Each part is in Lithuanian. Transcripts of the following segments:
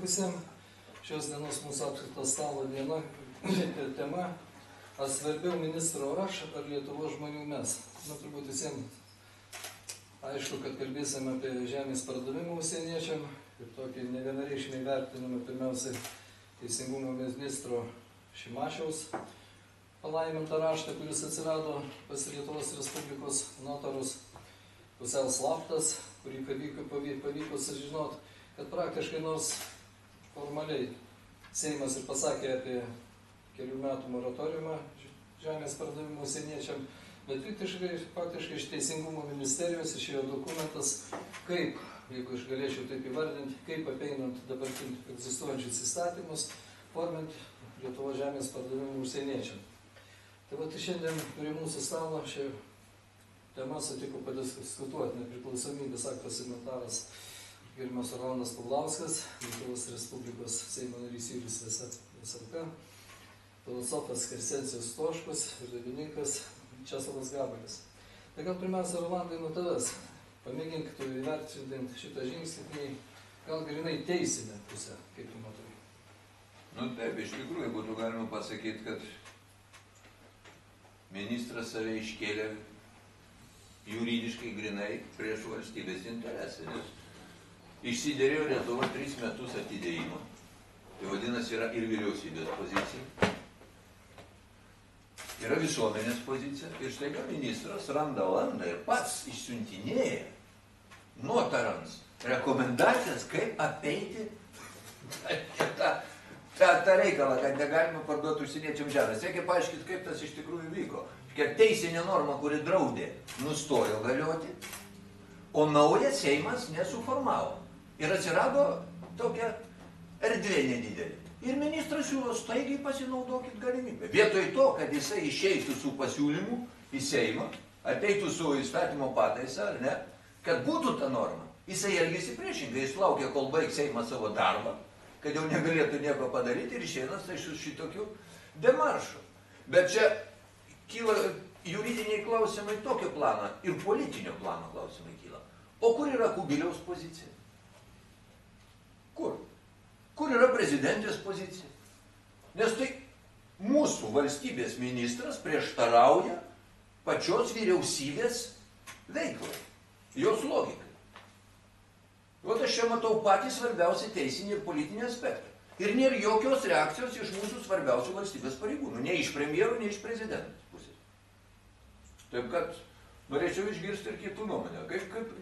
visiems. Šios dienos mūsų apskrito stalo diena, tema, ar svarbiau ministro aš, ar Lietuvos žmonių mes. Turbūt visiems aišku, kad kalbėsime apie žemės pardavimą užsieniečiam ir tokį nevienareikšmį vertinimą pirmiausiai Teisingumo ministro Šimašiaus palaimintą raštą, kuris atsirado pas Lietuvos Respublikos notarus, pusiau slaptas, kurį pavyko sužinot, kad praktiškai nors formaliai Seimas ir pasakė apie kelių metų moratoriumą žemės pardavimų užsieniečiam, bet faktiškai iš Teisingumo ministerijos išėjo dokumentas, kaip, jeigu aš galėčiau taip įvardinti, kaip apeinant dabartinius egzistuojančius įstatymus, formint Lietuvos žemės pardavimų užsieniečiam. Tai vat šiandien prie mūsų stalo šią temą sutiko padiskutuoti nepriklausomybės akto signataras gerbiamas Rolandas Paulauskas, Lietuvos Respublikos Seimo narys Jurijus Veselka, filosofas Kresensijus Stoškus ir dailininkas Česlovas Gabalis. Tai gal pirmiausia, Rolandai, nuo tavęs pamėgink tu įvertinti šitą žingsnį, gal grinai teisinę pusę, kaip tu matai. Taip, iš tikrųjų, būtų galima pasakyti, kad ministras save iškėlė juridiškai grinai prieš valstybės interesą, nes išsiderėjo Lietuva 3 metus atidėjimo. Tai vadinasi, yra ir vyriausybės pozicija, yra visuomenės pozicija. Ir staiga ministras randa landą ir pats išsiuntinėja notarams rekomendacijas, kaip apeiti tą reikalą, kad negalima parduoti užsieniečiam žemės. Reikia paaiškinti, kaip tas iš tikrųjų vyko. Kad teisinė norma, kuri draudė, nustojo galioti, o naują Seimas nesuformavo. Ir atsirado tokia erdvė nedidelė. Ir ministras siūlo staigiai pasinaudokit galimybę. Vietoj to, kad jisai išeitų su pasiūlymu į Seimą, ateitų su įstatymo pataisa, ar ne, kad būtų ta norma, jisai elgėsi priešingai, jis laukia, kol baigs Seimas savo darbą, kad jau negalėtų nieko padaryti ir išeina tai su šitokiu demaršu. Bet čia kyla juridiniai klausimai tokio plano ir politinio plano klausimai kyla. O kur yra Kubiliaus pozicija? Kur? Kur yra prezidentės pozicija? Nes tai mūsų valstybės ministras prieštarauja pačios vyriausybės veiklai, jos logikai. Vat aš čia matau patį svarbiausią teisinį ir politinį aspektą. Ir nėra jokios reakcijos iš mūsų svarbiausių valstybės pareigūnų, nei iš premjerų, nei iš prezidentės pusės. Taip kad norėčiau išgirsti ir kitų nuomonę.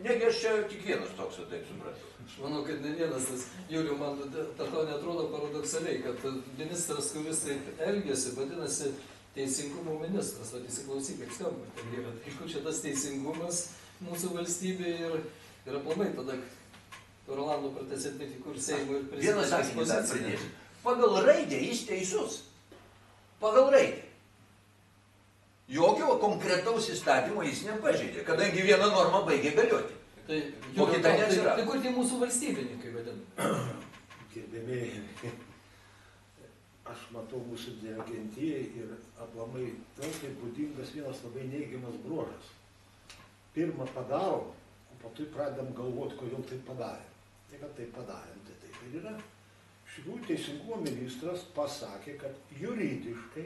Negi aš čia tik vienas toks, taip supratau. Aš manau, kad ne vienas, nes Juliau, man to netrodo paradoksaliai, kad ministras, kuris taip elgėsi, vadinasi teisingumo ministras, o įsiklausyk, kaip skamba. Tai kur čia tas teisingumas mūsų valstybėje ir aplamai tada Rolando pratęsėti, kur Seimo ir prezidentės Vienas sakinį dar pridėsiu. Pagal raidę jis teisus. Pagal raidę. Jokio konkretaus įstatymo jis nepažeidė, kadangi viena norma baigė galioti. O kita neatsirado. Tai kur tie mūsų valstybininkai vadina? Gerbėmėjai, aš matau mūsų dirigentijai ir aplamai tautai būdingas vienas labai neigiamas bruožas. Pirmą padarom, o po to pradedam galvoti, kodėl tai padarėm. Tai kad tai padarėm, tai taip ir yra. Iš tikrųjų, Teisingumo ministras pasakė, kad juridiškai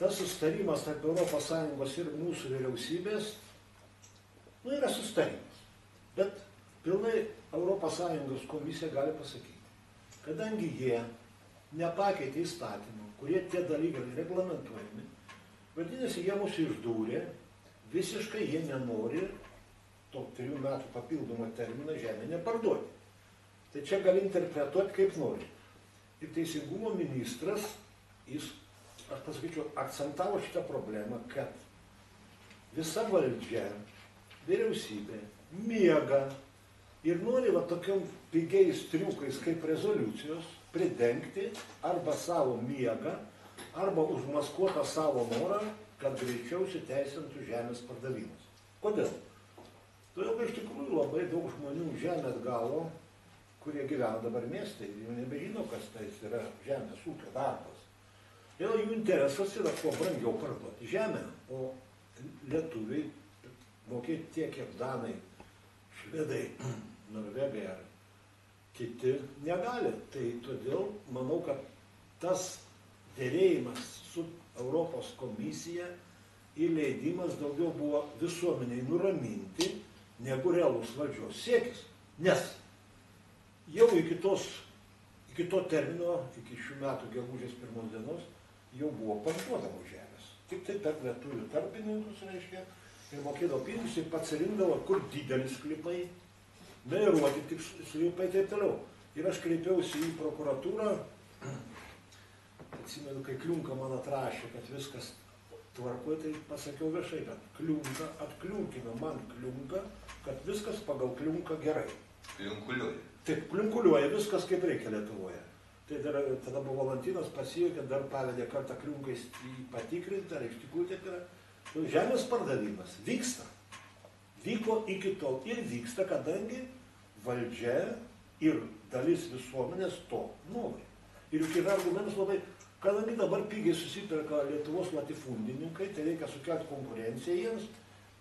tas sustarimas tarp ES ir mūsų vyriausybės yra sustarimas. Bet pilnai ES komisija gali pasakyti, kadangi jie nepakeitė įstatymų, kurie tie dalykai reglamentuojami, vadinasi, jie mūsų išdūrė, visiškai jie nenori to 3 metų papildomą terminą žemę neparduoti. Tai čia gali interpretuoti kaip nori. Ir Teisingumo ministras, jis, aš pasakyčiau, akcentavo šitą problemą, kad visa valdžia, vyriausybė, miega ir nori va tokiom pigiais triukais kaip rezoliucijos pridengti arba savo miegą, arba užmaskuotą savo norą, kad greičiau įsiteisintų žemės pardavimas. Kodėl? Todėl, kad iš tikrųjų labai daug žmonių žemę atgavo, kurie gyvena dabar mieste ir jau nebežino, kas tai yra žemės ūkio darbas. Ir jų interesas yra kuo brangiau parduoti žemę, o lietuviai mokėti tiek, kiek danai, švedai, norvegai ar kiti negali. Tai todėl manau, kad tas dėrėjimas su Europos komisija ir leidimas daugiau buvo visuomeniai nuraminti negu realus valdžios siekis. Nes jau iki to termino, iki šių metų gegužės 1 dienos, jau buvo parduodama žemės. Tik tai per lietuvių tarpininkus, reiškia, ir mokėdavo pinigus ir pats rinkdavo, kur didelis sklypai, meiruoti tik sklypai ir taip toliau. Ir aš kreipiausi į prokuratūrą, atsimenu, kai Kliunka man atrašė, kad viskas tvarkoja, tai pasakiau viešai, kad Kliunka, atkliunkime man Kliunka, kad viskas pagal Kliunką gerai. Kliunkuliuoja. Taip, kliunkuliuoja viskas kaip reikia Lietuvoje. Tai tada buvo Valantinas pasijuokė, dar pavedė kartą Kliunkais patikrinti, ar iš tikrųjų taip yra. Žemės pardavimas vyksta. Vyko iki tol ir vyksta, kadangi valdžia ir dalis visuomenės to nori. Ir juk yra argumentas labai, kadangi dabar pigiai susiperka Lietuvos latifundininkai, tai reikia sukelti konkurenciją jiems,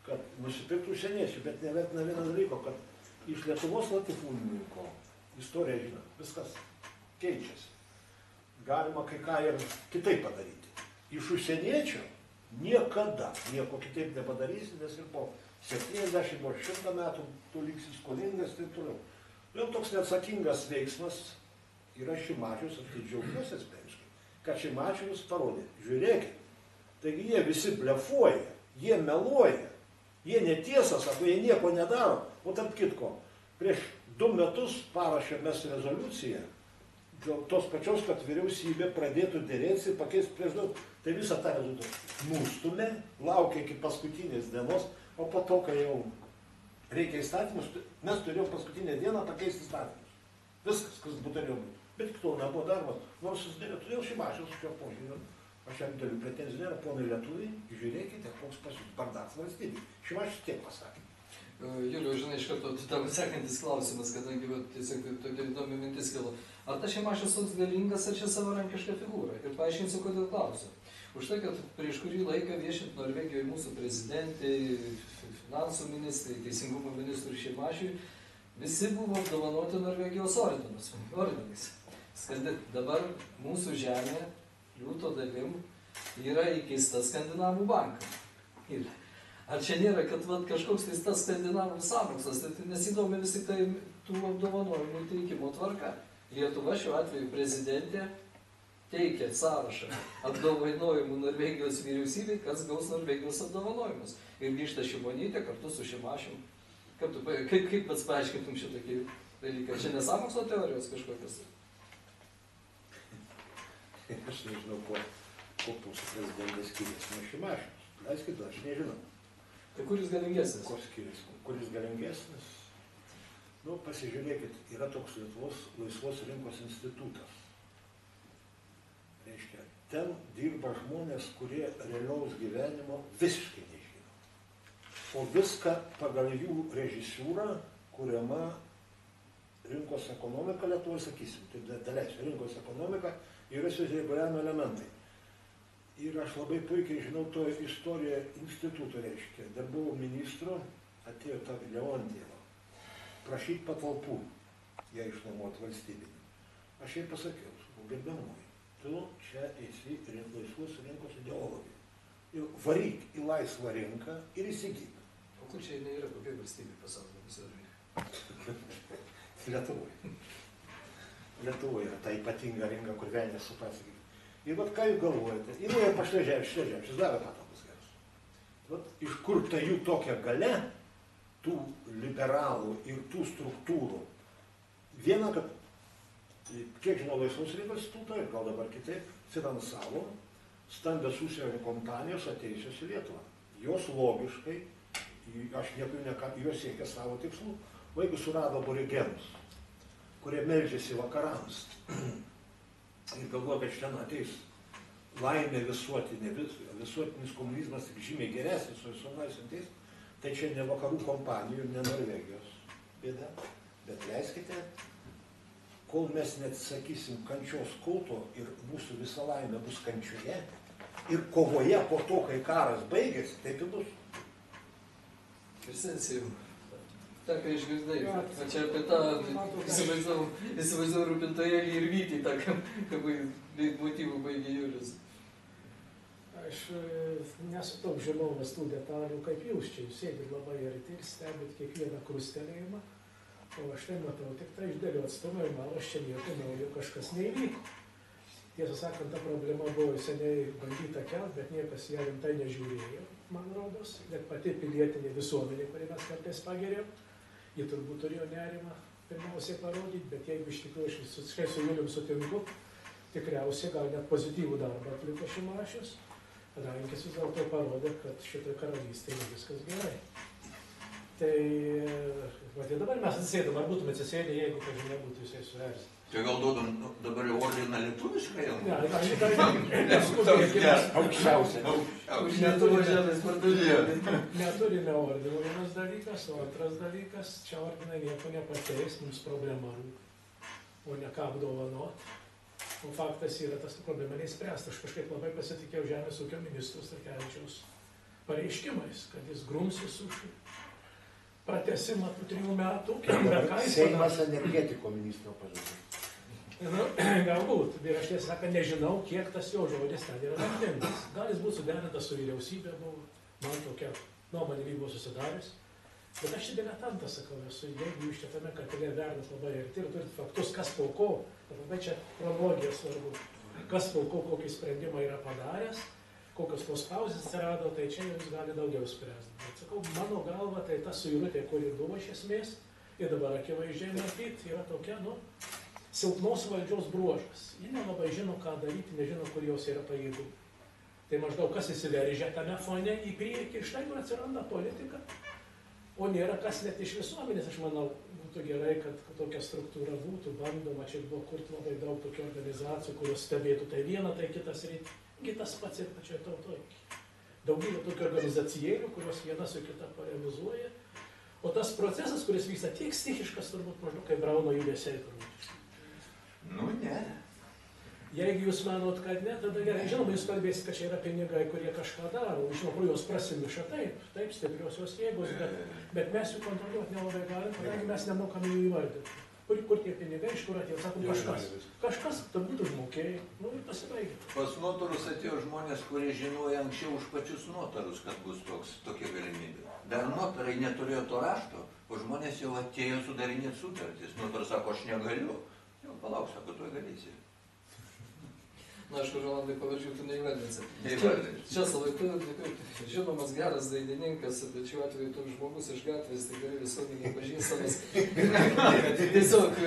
kad nusipirktų užsieniečių, bet nevertina vieną dalyko, kad iš Lietuvos latifundininko istorija žino, viskas keičiasi. Galima kai ką ir kitaip padaryti. Iš užsieniečio niekada nieko kitaip nepadarysi, nes ir po 70, po 100 metų tu liksi skolingas ir taip toliau. Vėl toks neatsakingas veiksmas yra Šimašius, aš tai džiaugiuosi asmeniškai, kad Šimašius parodė, žiūrėkit, taigi jie visi blefuoja, jie meluoja, jie netiesą sako, jie nieko nedaro. O tarp kitko, prieš 2 metus parašėm mes rezoliuciją dėl tos pačios, kad vyriausybė pradėtų dėrėtis ir pakeisti prezidentą. Tai visą tą rezultatą nustumė, laukia iki paskutinės dienos, o po to, kai jau reikia įstatymus, mes turėjom paskutinę dieną pakeisti įstatymus. Viskas, kas būtų turėjo būti. Bet iki tol nebuvo darbas, nors susidarė, todėl Šimašius su šio požiūriu. Aš jam dėliu pretenzijų nėra, ponai lietuviai, žiūrėkite, koks pas jūs bardakas valstybė. Šimašius tiek pasakė. Juliau, žinai, iš karto tavo sekantis klausimas, kadangi tiesiog tokia įdomi mintis kilo. Ar ta Šimašius toks galingas, ar čia savarankiška figūra? Ir paaiškinsiu, kodėl klausiu. Už tai, kad prieš kurį laiką viešint Norvegijoje mūsų prezidentė, finansų ministrai, teisingumo ministrui Šimašiui, visi buvo apdovanoti Norvegijos ordinais. Dabar mūsų žemė, liūto dalim, yra įkeista Skandinavų bankai. Ar čia nėra, kad kažkoks tai tas skandinavų sąmokslas, tai nesidomi vis tik tai tų apdovanojimų teikimo tvarka. Lietuva šiuo atveju prezidentė teikia sąrašą apdovanojimų Norvegijos vyriausybei, kas gaus Norvegijos apdovanojimus. Ir grįžta Šimonytė kartu su Šimašium. Kaip pats paaiškintum šitokį dalyką? Čia ne sąmokslo teorijos kažkokios? Aš nežinau, kuo mūsų prezidentas skiriasi nuo Šimašiaus. Leiskit, aš nežinau. Tai kuris galingesnis? Kuo skiriasi? Kuris galingesnis? Nu, pasižiūrėkit, yra toks Lietuvos laisvos rinkos institutas. Reiškia, ten dirba žmonės, kurie realaus gyvenimo visiškai nežino. O viską pagal jų režisūrą kuriama rinkos ekonomika Lietuvoje, sakysim, tai daleisiu, rinkos ekonomika yra susireguliavimo elementai. Ir aš labai puikiai žinau to istoriją instituto, reiškia. Dar buvo ministro, atėjo ta Leontieva, prašyti patalpų, ją išnuomoti valstybinį. Aš jai pasakiau, gerbiamoji, tu čia esi laisvos rinkos ideologija. Ir varyk į laisvą rinką ir įsigyk. O kur čia jinai yra, kokia valstybė pasaulyje visą? Lietuvoje. Lietuvoje yra ta ypatinga rinka, kur velnės supasakyti. Ir vat ką jūs galvojate? Ir jau pašležėm, šis davė patalpas geras. Vat iš kur ta jų tokia galia, tų liberalų ir tų struktūrų. Viena, kad, kiek žinau, laisvos rinkos institutą, ir gal dabar kitaip, finansavo stambios užsienio kompanijos atėjusios į Lietuvą. Jos logiškai, aš nieko neką, jos siekia savo tikslų, o jeigu surado aborigenus, kurie meldžiasi vakarams, ir galvoja, kad šiandien ateis laimė visuotinė, visuotinis komunizmas tik žymiai geresnis, su visuomenais ateis, tai čia ne vakarų kompanijų, ne Norvegijos bėda. Bet leiskite, kol mes neatsisakysim kančios kulto ir mūsų visa laimė bus kančioje ir kovoje po to, kai karas baigėsi, taip ir bus. Ir sensijų. tą, ką išgirdai. O čia apie tą, įsivaizdavau rūpintojėlį ir Vytį, tą, kaip motyvų baigė Julius. Aš nesu toks žinovas tų detalių kaip jūs čia, jūs sėdit labai arti ir stebit kiekvieną krustelėjimą, o aš tai matau tik tai iš dėlių atstumą ir man aš čia nieko naujo kažkas neįvyko. Tiesą sakant, ta problema buvo seniai bandyta kelt, bet niekas ją rimtai nežiūrėjo, man rodos, bet pati pilietinė visuomenė, kurį mes kartais pageriam, ji turbūt turėjo nerimą pirmiausiai parodyti, bet jeigu iš tikrųjų aš visiškai su Julium sutinku, tikriausiai gal net pozityvų darbą atliko Šimašius, kadangi jis vis dėlto parodė, kad šitoje karalystėje viskas gerai. Tai, dabar mes atsisėdam, ar būtume atsisėdę, jeigu, kažin, nebūtų jisai suerzę. Tai gal duodam dabar jau ordiną lietuviškai? Aukščiausia. Lietuvo žemės pardavėjai. Neturime ordino vienas dalykas, o antras dalykas, čia ordinai nieko nepakeis, mums problema rūpi, o ne ką apdovanot. O faktas yra, tas problema neįspręsta. Aš kažkaip labai pasitikėjau Žemės ūkio ministro Starkevičiaus pareiškimais, kad jis grumsis už pratesimą tų 3 metų. Seimas energetiko ministro pažadėjo. Galbūt, ir aš tiesą sakant, nežinau, kiek tas jo žodis ten yra naudingas. Gal jis būtų suderintas su vyriausybė, buvo, man tokia nuomonė buvo susidarius. Bet aš diletantas sakau, esu, jeigu jūs čia tame katile vertinat labai arti ir turit faktus, kas po ko, labai čia chronologija svarbu, kas po ko, kokį sprendimą yra padaręs, kokios tos pauzės atsirado, tai čia jums gali daugiau spręsti. Bet sakau, mano galva, tai ta suirutė, kuri buvo iš esmės, ir dabar akivaizdžiai matyti, yra tokia, silpnos valdžios bruožas. Jie nelabai žino, ką daryti, nežino, kur jos yra pajėgų. Tai maždaug kas įsiveržia tame fone į priekį, štai kur atsiranda politika. O nėra kas net iš visuomenės, aš manau, būtų gerai, kad tokia struktūra būtų bandoma, čia buvo kurti labai daug tokių organizacijų, kurios stebėtų tai vieną, tai kitas rytį, tas pats ir pačioje tautoje. Daugybė tokių organizacijėlių, kurios viena su kita paremizuoja, o tas procesas, kuris vyksta tiek stichiškas, turbūt maždaug kaip Brauno judesiai turbūt. Nu, ne. Jeigu jūs manot, kad ne, tada gerai. Žinoma, jūs kalbėsit, kad čia yra pinigai, kurie kažką daro. Žinoma, kur jos prasimiša taip, stipriosios jėgos, bet mes jų kontroliuoti nelabai galim, kadangi mes nemokame jų įvardinti. Kur tie pinigai, iš kur atėjo, sakom, kažkas, turbūt užmokėjai, ir pasibaigė. Pas notarus atėjo žmonės, kurie žinojo anksčiau už pačius notarus, kad bus tokia galimybė. Dar notarai neturėjo to rašto, o žmonės jau atėjo sudarinėti sutartis. Notaras sako, aš negaliu. Jau palauk, sako, tu galėsi. Na, aišku, Rolandai, pavardžių tu neįvardinsi. Neįvardinsi. Česlavai, tu žinomas geras dainininkas, bet šiuo atveju tu žmogus iš gatvės, tai gerai visuomeniai pažįstamas. Tiesiog,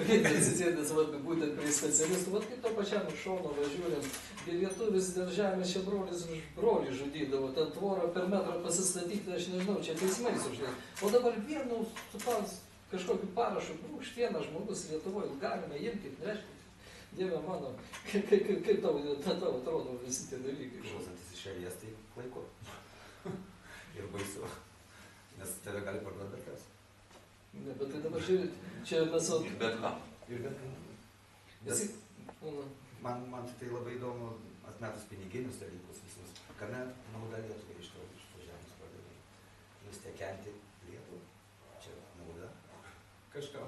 atsisėdęs būtent prie specialistų, vat kaip to pačiam iš šono važiuojant. Lietuvis dėl žemės čia brolis už brolį žudydavo, ten tvorą per metrą pasistatyti, aš nežinau, čia teismais uždėti. O dabar vienu kažkokiu parašu, vienas žmogus Lietuvoje galime imti, neaišku. Dieve mano, kaip tau atrodo visi tie dalykai? Klausantis iš šalies, tai klaiku. Ir baisu. Nes tave gali parduoti bet kas. Ne, bet tai dabar žiūrėt, čia mes... Bet ką? Ir bet ką. Man tai labai įdomu atmetus piniginius dalykus visus. Kame nauda Lietuvai iš to žemės pardavimo? Nustekenti Lietuvą? Čia nauda? Kažką.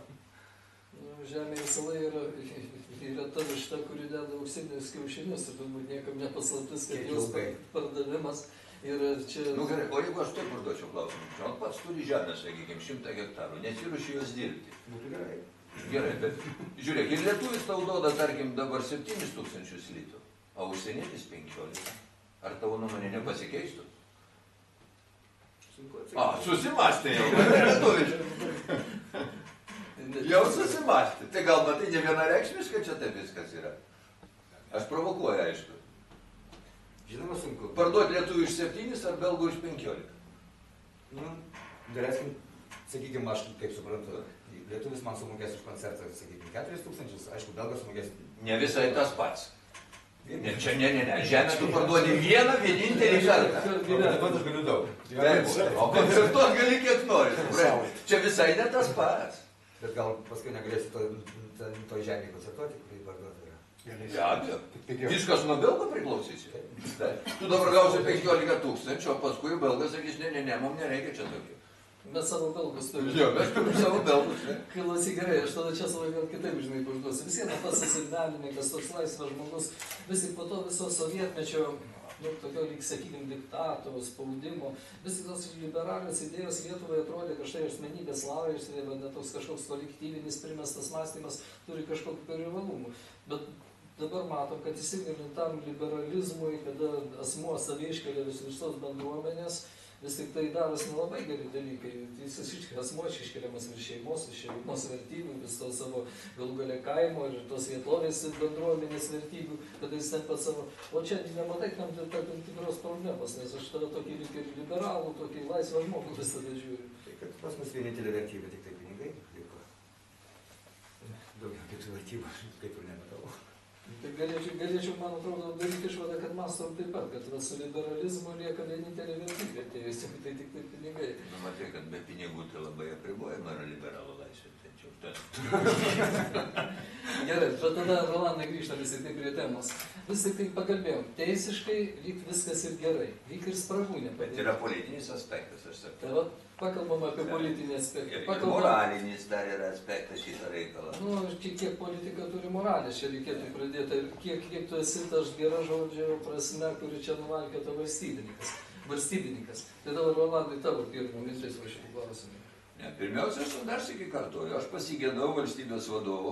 Žemė visą yra ta višta, kuri deda auksinius kiaušinius ir turbūt niekam nepaslaptis, kad jos pardavimas yra čia... Nu gerai, o jeigu aš taip užduočiau klausimą, o pats turi žemę, sakykime, 100 hektarų, nesiruoši jos dirbti. Nu tai gerai. Gerai, bet žiūrėk, ir lietuvis tau duoda, tarkim, dabar 7000 litų, o užsienietis 15. Ar tavo nuomonė nepasikeistų? Susimastė jau, lietuviškai. Jau susimastė. Tai gal matai ne vienareikšmiškai čia taip viskas yra. Aš provokuoju, aišku. Žinoma, sunku. Parduoti lietuvių iš 7 ar belgų iš 15? Nu, dėlėskim, sakykime, aš kaip suprantu, lietuvis man sumokės už koncertą, sakykime, 4000, aišku, belgas sumokės... Ne visai tas pats. Ne, čia ne. Žemę tu parduodi vienintelį kartą. Bet aš galiu daug. O koncertuot gali kiek nori. Čia visai ne tas pats. Bet gal paskui negalėsi to žemėje koncertuoti, kurį parduoti yra. Be abejo. Viskas nuo belgo priklausys. Tu dabar gausi 15 000, o paskui belgas sakys, ne, mums nereikia čia tokio. Mes savo belgus turime. Jo, mes turim savo belgus, ne? Klausyk gerai, aš tada čia savo gal kitaip žinai užduosiu. Vis viena pats esi menininkas, toks laisvas žmogus, vis tik po to viso sovietmečio, nu, tokio lyg, sakykim, diktato, spaudimo, vis tik tos liberalios idėjos Lietuvai atrodė, kad štai asmenybės laisvė, ne toks kažkoks kolektyvinis primestas mąstymas turi kažkokių privalumų. Bet dabar matom, kad įsigalint tam liberalizmui, kada asmuo save iškelia visos bendruomenės, vis tik tai darosi nelabai geri dalykai. Jis asmuo iškeliamas virš šeimos vertybių, vis to savo galų gale kaimo ir tos vietovės bendruomenės vertybių, kada jis ten pat savo. O čia nematai tam tikros problemos, nes aš tada tokį lyg ir liberalų, tokį laisvą žmogų visada žiūriu. Tai kad pas mus vienintelė vertybė tik tai pinigai liko. Daugiau kitų vertybių kaip ir nematau. Tai galėčiau, man atrodo, daryti išvadą, kad mąstom taip pat, kad su liberalizmu lieka vienintelė vertybė, tai vis tik tai pinigai. Nu, matai, kad be pinigų tai labai apribojama yra liberalų laisvė. Gerai, bet tada, Rolandai, grįžtam vis tik tai prie temos. Vis tik tai pakalbėjom, teisiškai lyg viskas ir gerai, lyg ir spragų nepadėjo. Bet yra politinis aspektas, aš sakau. Tai va, pakalbam apie politinį aspektą. Ir moralinis dar yra aspektas šitą reikalą. Nu, kiek politika turi moralės, čia reikėtų pradėti. Kiek tu esi tas gera žodžio prasme, kuri čia nuvalkėta valstybininkas. Tai dabar, Rolandai, tavo pirmo mintis va šitą klausimą. Ne, pirmiausia, aš dar sykį kartuoju, aš pasigėdau valstybės vadovo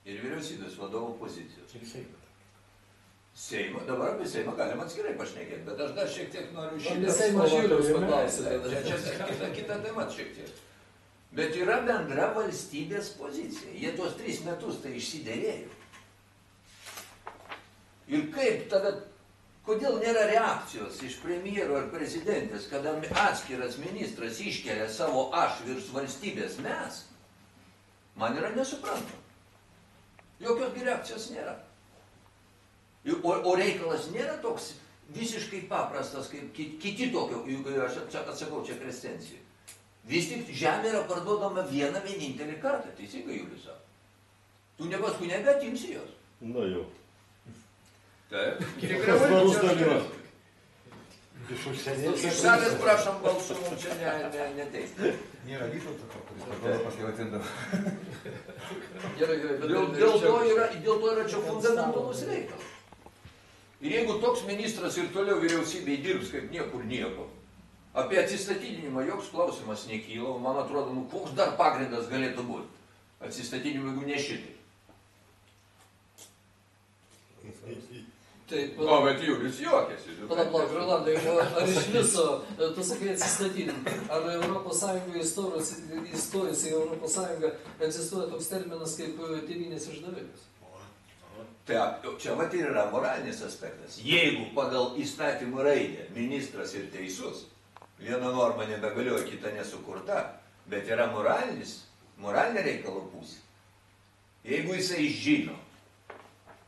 ir vyriausybės vadovo pozicijos. Ir Seimo. Seimo, dabar apie Seimą galima atskirai pašnekėti, bet aš dar šiek tiek noriu Apie Seimą Žiūriaus paklausyti. Čia kita tema šiek tiek. Bet yra bendra valstybės pozicija. Jie tuos 3 metus tai išsiderėjo. Ir kaip tada, kodėl nėra reakcijos iš premjero ar prezidentės, kada atskiras ministras iškelia savo aš virš valstybės mes, man yra nesuprantama. Jokios reakcijos nėra. O reikalas nėra toks visiškai paprastas, kaip kiti tokio, jeigu aš atsakau čia Krescencijai. Vis tik žemė yra parduodama vieną vienintelį kartą, teisingai Julius sako. Tu paskui nebeatimsi jos. Nu jau. Taip. Kitas svarus dalykas. Iš salės prašom balsų, mums čia neteisti. Nėra Vytauto, kuris parduoda paskui atindavo. Gerai, bet Dėl to yra čia fundamentalus reikalas. Ir jeigu toks ministras ir toliau vyriausybėje dirbs kaip niekur nieko, apie atsistatydinimą joks klausimas nekyla, o man atrodo, nu koks dar pagrindas galėtų būti atsistatydinimui, jeigu ne šitai. taip, O, bet Julius juokėsi. palauk, Rolandai, ar iš viso, tu sakai atsistatydinti, ar Europos Sąjungoje įstojus į Europos Sąjungą egzistuoja toks terminas kaip tėvynės išdavimas? Tai čia vat ir yra moralinis aspektas. Jeigu pagal įstatymų raidę ministras ir teisus, viena norma nebegalioja, kita nesukurta, bet yra moralinė reikalo pusė. Jeigu jisai žino,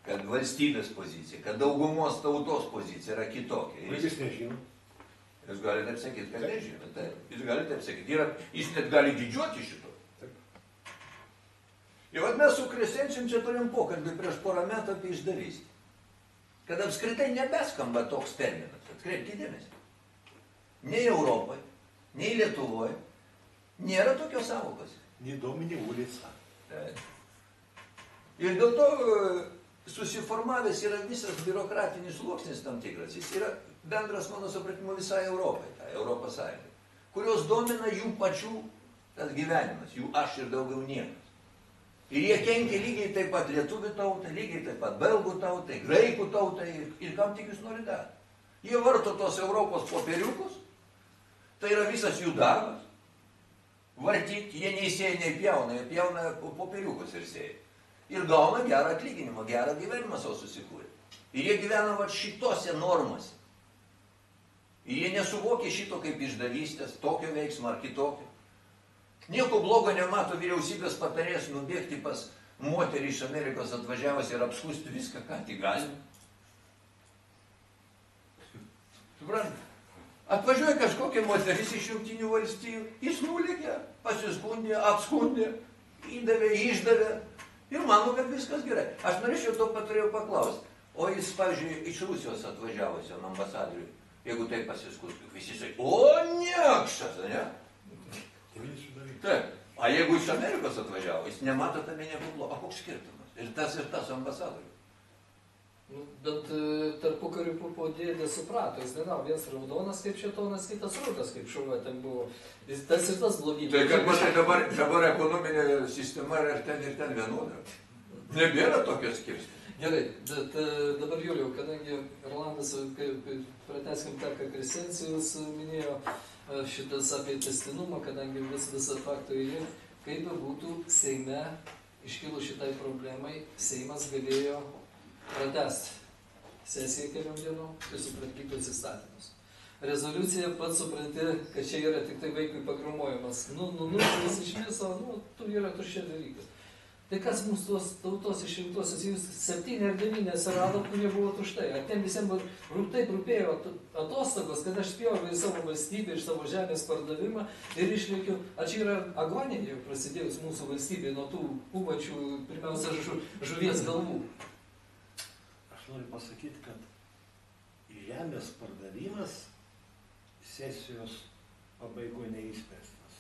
kad valstybės pozicija, kad daugumos tautos pozicija yra kitokia. Jis nežino. Jūs galite taip sakyti, kad nežino. Jūs galite taip sakyti. Jis net gali didžiuoti šito. Ir vat mes su Krescenčium čia turim pokalbį prieš porą metų apie išdavystę. Kad apskritai nebeskamba toks terminas. Atkreipkite dėmesį. Nei Europoje, nei Lietuvoje nėra tokios sąvokos. Nei Domini ulica. Ir dėl to susiformavęs yra visas biurokratinis sluoksnis tam tikras. Jis yra bendras, mano supratimu, visai Europai, tai Europos Sąjungai, kurios domina jų pačių tas gyvenimas, jų aš ir daugiau niekas. Ir jie kenkia lygiai taip pat lietuvių tautai, lygiai taip pat belgų tautai, graikų tautai ir kam tik jūs nori dar. Jie varto tos Europos popieriukus, tai yra visas jų darbas. Vartyti, jie nei sėja, nei pjauna, jie pjauna popieriukus ir sėja. Ir gauna gerą atlyginimą, gerą gyvenimą savo susikūrė. Ir jie gyvena vat šitose normose. Ir jie nesuvokia šito kaip išdavystės, tokio veiksmo ar kitokio. Nieko blogo nemato vyriausybės patarės nubėgti pas moterį iš Amerikos atvažiavus ir apskūsti viską, ką tik galima. Suprantate? Atvažiuoja kažkokia moteris iš Jungtinių valstijų, jis nulėkė, pasiskundė, apskundė, įdavė, išdavė ir mano, kad viskas gerai. Aš norėčiau to patarėjau paklausti. O jis, pavyzdžiui, iš Rusijos atvažiavusiam ambasadoriui, jeigu tai pasiskundė, visi sakė, o niekšas, ne? 99. Taip. O jeigu iš Amerikos atvažiavo, jis nemato tame nieko blogo. O koks skirtumas? Ir tas ambasadorius. Nu, bet tarpukariu pupo dėdė suprato, jis nenau, vienas raudonas kaip šėtonas, kitas rudas kaip šuva ten buvo. Tas ir tas blogybė. Tai kad matai, dabar ekonominė sistema yra ir ten vienoda. Nebėra tokio skirstymo. Gerai, bet dabar Juliau, kadangi Rolandas, pratęskim tą, ką Kristencijus minėjo, šitas apie testinumą, kadangi visą faktoriją, kaip būtų Seime iškilus šitai problemai, Seimas galėjo pratęsti sesiją keliom dienom ir sutvarkytus įstatymus. Rezoliucija pats supranti, kad čia yra tik tai vaikui pagrūmojimas. Jis iš viso, tu yra tuščia dalykas. Tai kas mūsų tos tautos išrinktosios, jūs 7 ar 9 atsirado, kurie buvo tuštai. Ar tiem visiems taip rūpėjo atostogos, kad aš spjauju į savo valstybę, iš savo žemės pardavimą ir išlėkiu. Ar čia yra agonija jau prasidėjus mūsų valstybė nuo tų pūvačių, pirmiausia, žuvies galvų? Aš noriu pasakyti, kad žemės pardavimas sesijos pabaigoje neįspręstas.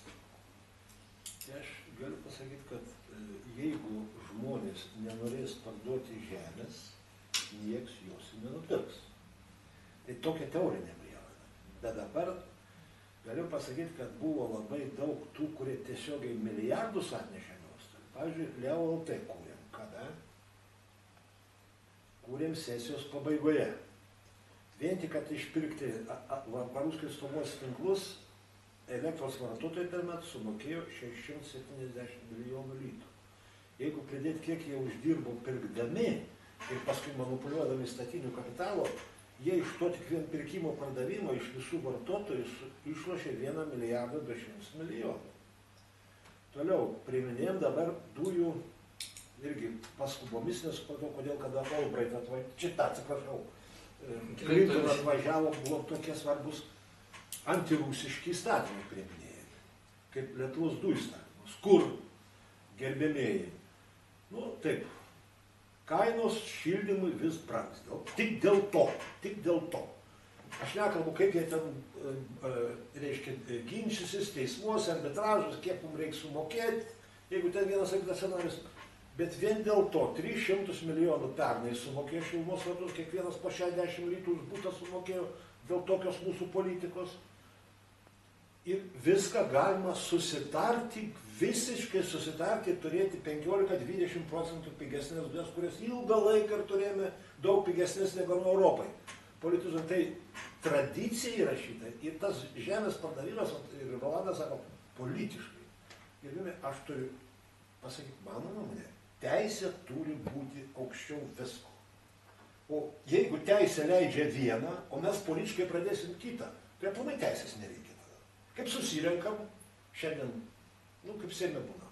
Tai aš galiu pasakyti, kad jeigu žmonės nenorės parduoti žemės, nieks jos nenupirks. Tai tokia teorinė prielaida. Bet dabar galiu pasakyti, kad buvo labai daug tų, kurie tiesiogiai milijardus atnešė nuostolį. Pavyzdžiui, Leo LT kūrėm. Kada? Kūrėm sesijos pabaigoje. Vien tik, kad išpirkti paruskis stovos tinklus, elektros vartotojai per metus sumokėjo 670 milijonų litų. Jeigu pridėti, kiek jie uždirbo pirkdami ir paskui manipuliuodami statinių kapitalo, jie iš to tik vien pirkimo pardavimo iš visų vartotojų išlošė 1 milijardą 200 milijonų. Toliau, priminėjom dabar dujų irgi paskubomis, nesupratau, kodėl kada Albright atvažiavo, Clinton atvažiavo, buvo tokie svarbus antirūsiški įstatymai priiminėjami, kaip Lietuvos dujų įstatymas, kur, gerbėmėjai, taip, kainos šildymui vis brangs, tik dėl to. Aš nekalbu, kaip jie ten, reiškia, ginčysis teismuose, arbitražus, kiek mums reikia sumokėti, jeigu ten vienas ar kitas scenarijus, bet vien dėl to 300 milijonų pernai sumokėjo šilumos vartotojus, kiekvienas po 60 litų už butą sumokėjo dėl tokios mūsų politikos. Ir viską galima susitarti, visiškai susitarti ir turėti 15-20% pigesnės dujas, kurias ilgą laiką ir turėjome daug pigesnės negu Europai. Politizų, tai tradicija yra šita ir tas žemės pardavimas, ir Rolandas sako, politiškai. Ir aš turiu pasakyti, mano nuomonė, teisė turi būti aukščiau visko. O jeigu teisė leidžia vieną, o mes politiškai pradėsim kitą, tai aplamai teisės nereikia. Kaip susirenkam, šiandien, kaip Seime būna,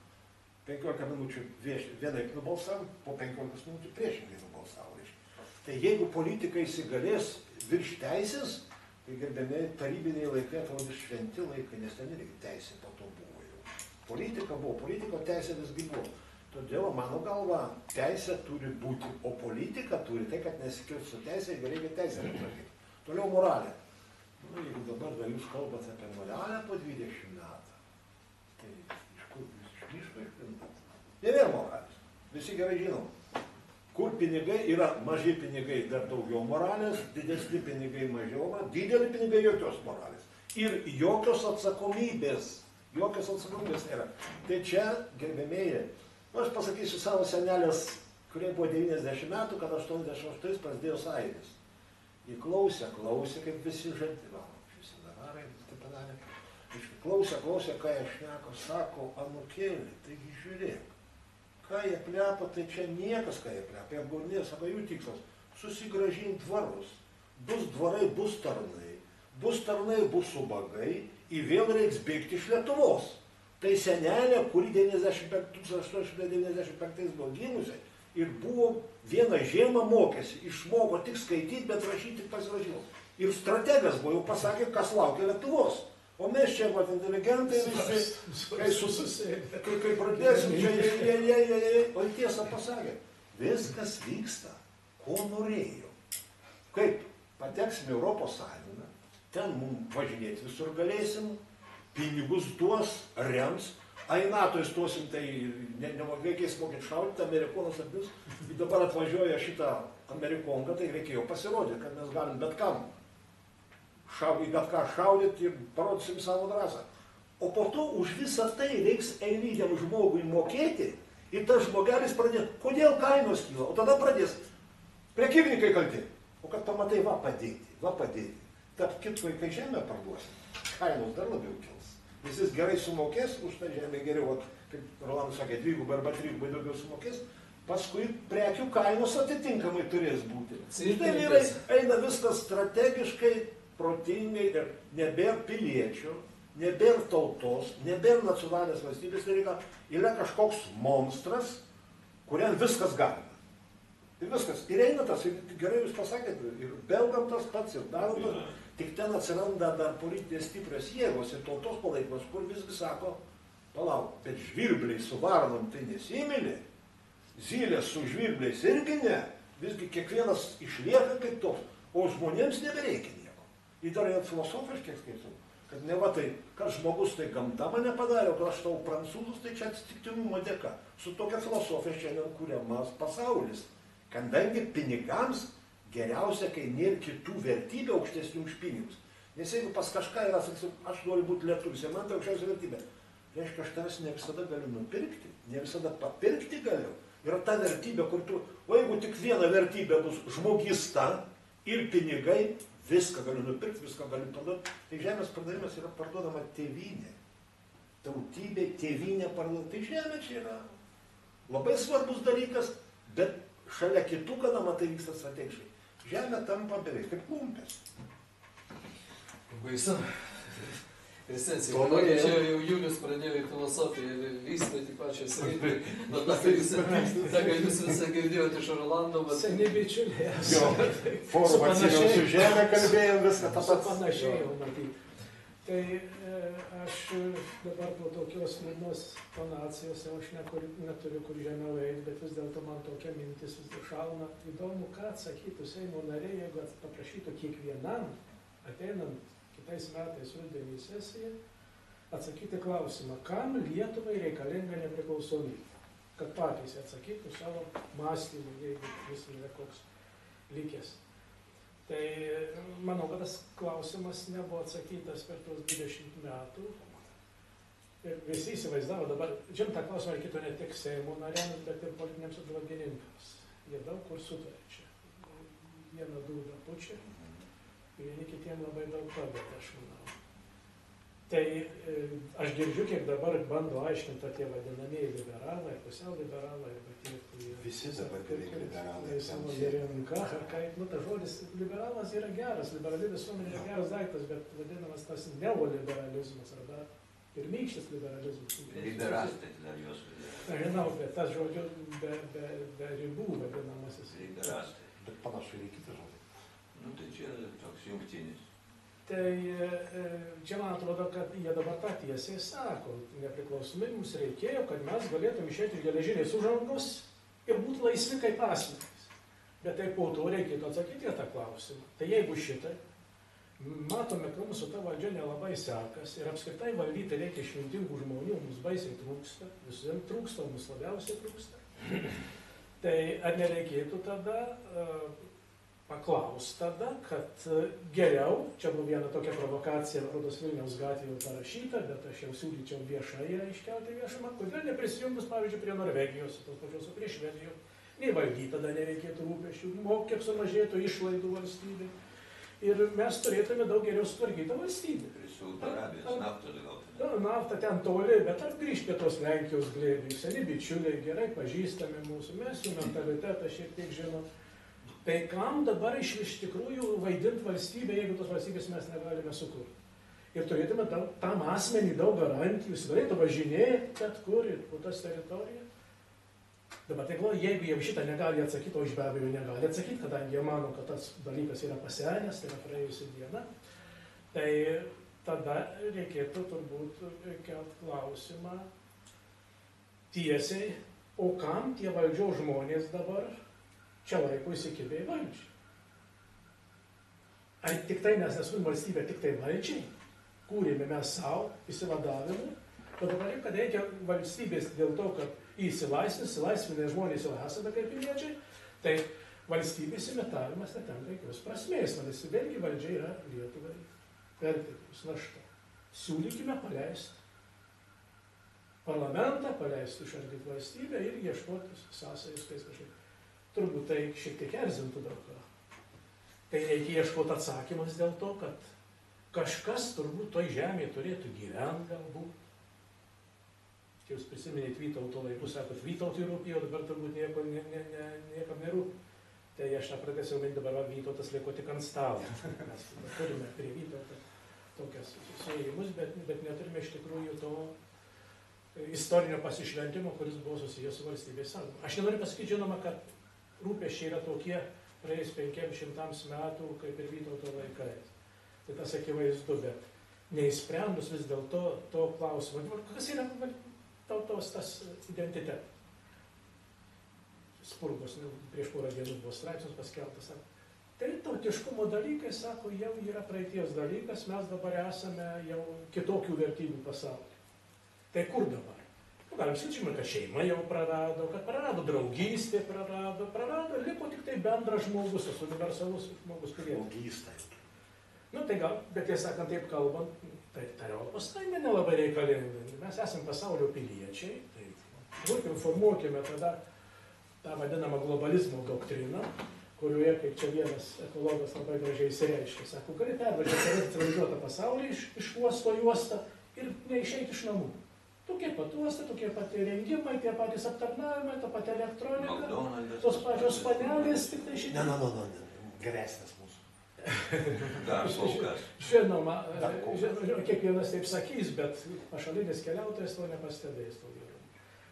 15 minučių vienaip nubalsavom, po 15 minučių priešingai nubalsavo. Tai jeigu politikai įsigalės virš teisės, tai gerbėmiai tarybiniai laikai atrodys šventi laikai, nes ten irgi teisė po to buvo jau. Politika buvo, politiko teisė visgi buvo. Todėl, mano galva, teisė turi būti, o politika turi tai, kad nesikirti su teisė, jeigu reikia teisę neprakyti. Toliau moralė. Jeigu dabar jūs kalbate apie moralę po 20 metų, tai iš kur jūs iš miško išprintat? Ne vėl moralės. Visi gerai žinom. Kur pinigai yra maži pinigai, dar daugiau moralės, didesni pinigai mažiau, dideli pinigai jokios moralės. Ir jokios atsakomybės nėra. Tai čia, gerbėmėjai, aš pasakysiu savo senelės, kurie buvo 90 metų, kad 88 prasidėjo sąjūdis. Jį klausė, kaip visi žadėjo, visi davarai, taip padarė. Klausė, ką jie šneko, sako, anukėlį, taigi žiūrėk, ką jie plepa, tai čia niekas, ką jie plepa. Jie apgaudinėjo, sako, jų tikslas - susigrąžinti dvarus. Bus dvarai, bus tarnai, bus ubagai, ir vėl reiks bėgti iš Lietuvos. Tai senelė, kuri 1895 buvo gimusi, ir buvo vieną žiemą mokėsi, išmoko tik skaityti, bet rašyti tik pasirašymus. Ir strategas buvo, jau pasakė, kas laukia Lietuvos. O mes čia, inteligentai, kai pradėsim, o tiesą pasakė, viskas vyksta, ko norėjo. Kaip pateksime Europos Sąjungą, ten mums važinėti visur galėsim, pinigus duos, rems, ai NATO įstosim, tai reikės mokėti šaudyti, amerikonas apvis, ir dabar atvažiuoja šitą amerikonką, tai reikėjo pasirodyti, kad mes galim bet kam bet ką šaudyti ir parodysim savo drąsą. O po to už visą tai reiks eiliniam žmogui mokėti ir tas žmogelis pradės, kodėl kainos kyla, o tada pradės prekybininkai kalti. O kad pamatai, va padėti. Tarp kitko, kai žemę parduosim, kainos dar labiau kils. Nes jis gerai sumokės, už tą žemę geriau, kaip Rolandas sakė, 2 arba 3 daugiau sumokės, paskui prekių kainos atitinkamai turės būti. Štai vyrai eina viskas strategiškai, protingai ir nebėra piliečių, nebėra tautos, nebėra nacionalinės valstybės, yra kažkoks monstras, kuriam viskas galima. Ir viskas. Ir eina tas, ir gerai jūs pasakėte, ir belgam tas pats, ir darom tas, tik ten atsiranda dar politinės stiprios jėgos ir tautos palaikymas, kur visgi sako, palauk, bet žvirbliai su varnom tai nesimylė, zylės su žvirbliais irgi ne, visgi kiekvienas išlieka kaip toks, o žmonėms nebereikia nieko. Ir dar net filosofiškai skaitau, kad ne va tai, kad žmogus tai gamta mane padarė, o kad aš tau prancūzus, tai čia atsitiktinumo dėka. Su tokia filosofija šiandien kuriamas pasaulis. Kadangi pinigams geriausia, kai nėra kitų vertybių aukštesnių už pinigus. Nes jeigu pas kažką yra, sakysim, aš noriu būti lietuvis, ir man tai aukščiausia vertybė, reiškia, aš tavęs ne visada galiu nupirkti, ne visada papirkti galiu. Yra ta vertybė, kur tu, o jeigu tik viena vertybė bus žmogista ir pinigai, viską galiu nupirkti, viską galiu parduoti. Tai žemės pardavimas yra parduodama tėvynė. Tautybė, tėvynė parduodama. Tai žemė čia yra labai svarbus dalykas, bet šalia kitų, kada matai vyksta strategiškai. Žemė tampa beveik kaip klumpės. Baisu. Esencija, kadangi čia jau Julius pradėjo į filosofiją ir vystyti pačią sritį, tada jūs visą girdėjote iš Rolando. Seni bičiuliai. Forum atsimėjau su žemė, kalbėjom viską tą pat. Panašiai jau matyti. Tai aš dabar po tokios liūdnos tonacijos, aš neturiu kur žemiau eiti, bet vis dėlto man tokia mintis vis šauna. Įdomu, ką atsakytų Seimo nariai, jeigu paprašytų kiekvienam, ateinant kitais metais rudenį sesiją, atsakyti klausimą, kam Lietuvai reikalinga nepriklausomybė. Kad patys atsakytų savo mąstymą, jeigu jis yra koks likęs. Tai manau, kad tas klausimas nebuvo atsakytas per tuos 20 metų. Ir visi įsivaizdavo dabar, tą klausimą reikėtų ne tik Seimo nariams, bet ir politiniams apžvalgininkams. Jie daug kur sutarė čia. Vieną dūdą pučia. Vieni kitiem labai daug padeda, aš manau. Tai aš girdžiu, kiek dabar bando aiškinti tie vadinamieji liberalai, pusiau liberalai, arba tie, kurie... Visi dabar beveik liberalai. Savo rinka, kaip, tas žodis liberalas yra geras, liberali visuomenė yra geras daiktas, bet vadinamas tas neoliberalizmas, arba pirmykštis liberalizmas. Liberastai dar jos vadina. Žinau, bet tas žodžio be ribų vadinamasis. Liberastai. Bet panašu ir kitą žodį. Nu tai čia toks jungtinis. Tai čia man atrodo, kad jie dabar tą tiesiai sako, nepriklausomai mums reikėjo, kad mes galėtum išėti iš geležinės užangos ir būti laisvi kaip asmenys. Bet tai po to reikėtų atsakyti tą klausimą. Tai jeigu šitai, matome, kad mūsų ta valdžia nelabai sekas ir apskritai valdyti reikia išmintingų žmonių, mums baisiai trūksta, visiems trūksta, mums labiausiai trūksta. Tai ar nereikėtų tada paklaus tada, kad geriau, čia buvo viena tokia provokacija, rodos Vilniaus gatvėje parašyta, bet aš jau siūlyčiau viešai ją iškelti viešumą, kodėl neprisijungus, pavyzdžiui, prie Norvegijos, tos pačios, prie Švedijos, nei valdyti tada nereikėtų rūpesčių, kiek sumažėtų išlaidų valstybė. Ir mes turėtume daug geriau sutvarkytą valstybę. Prie Saudo Arabijos naftos gauti. Nafta ten toli, bet ar grįžti prie tos Lenkijos glėbių, seni bičiuliai, gerai pažįstami mūsų, mes jų mentalitetą šiek tiek žinom. Tai kam dabar iš tikrųjų vaidinti valstybę, jeigu tos valstybės mes negalime sukurti? Ir turėtume tam asmenį daug garantijų, jis galėtų važinėti bet kur ir po tas teritoriją. Dabar tai galvoju, jeigu jau šitą negali atsakyti, o iš be abejo negali atsakyti, kadangi jie mano, kad tas dalykas yra pasenęs, tai yra praėjusi diena, tai tada reikėtų turbūt kelt klausimą tiesiai, o kam tie valdžios žmonės dabar čia laiko įsikibė į valdžią. Ar tik tai, nes esu valstybė, tik tai valdžiai? kūrėme mes savo įsivadavimui, bet dabar, kad reikia valstybės dėl to, kad įsilaisvinę žmonės jau esame kaip piliečiai, tai valstybės imitavimas netenka jokios prasmės. Vadinasi, vėlgi valdžia yra Lietuvai perteklius našta. Siūlykime paleisti parlamentą, paleisti išardyti valstybę ir ieškoti sąsajus tais kažkaip. Turbūt tai šiek tiek erzintų daug ką. Tai reikia ieškoti atsakymas dėl to, kad kažkas turbūt toj žemėje turėtų gyventi galbūt. Jūs prisiminėt Vytauto laikus, sakot, Vytautui rūpėjo, dabar turbūt niekam nerūpi. Tai aš tą pradėsiu minti, dabar Vytautas liko tik ant stalo. Mes turime prie Vytauto tokias susiejimus, bet neturime iš tikrųjų to istorinio pasišventimo, kuris buvo susijęs su valstybės saugumu. Aš nenoriu pasakyti, žinoma, kad rūpesčiai yra tokie praėjus 500 metų, kaip ir Vytauto laikais. Tai tas akivaizdu, bet neįsprendus vis dėlto to klausimo. Kas yra tautos tas identitetas? Spurgos prieš porą dienų buvo straipsnis paskelbtas. Tai tautiškumo dalykai, sako, jau yra praeities dalykas, mes dabar esame jau kitokių vertybių pasaulyje. Tai kur dabar? Galim sakyti, kad šeima jau prarado, kad prarado draugystė, prarado, liko tik tai bendras žmogus, tas universalus žmogus pilietis. Draugystė. Nu tai gal, bet tiesą sakant, taip kalbant, tai Europos Sąjunga nelabai reikalinga. Mes esame pasaulio piliečiai, tai formuokime tada tą vadinamą globalizmo doktriną, kurioje, kaip čia vienas ekologas labai gražiai įsireiškė, sako, gali pervažiuoti centralizuotą pasaulį iš uosto į uostą ir neišeiti iš namų. Tokie pat uostai, tokie pat rengimai, tie patys aptarnavimai, ta pati elektronika, tos pačios panelės, tik tai šitie. Ne, geresnis mūsų. Dar kol kas. Žinoma, kiekvienas taip sakys, bet pašalinis keliautojas to nepastebės.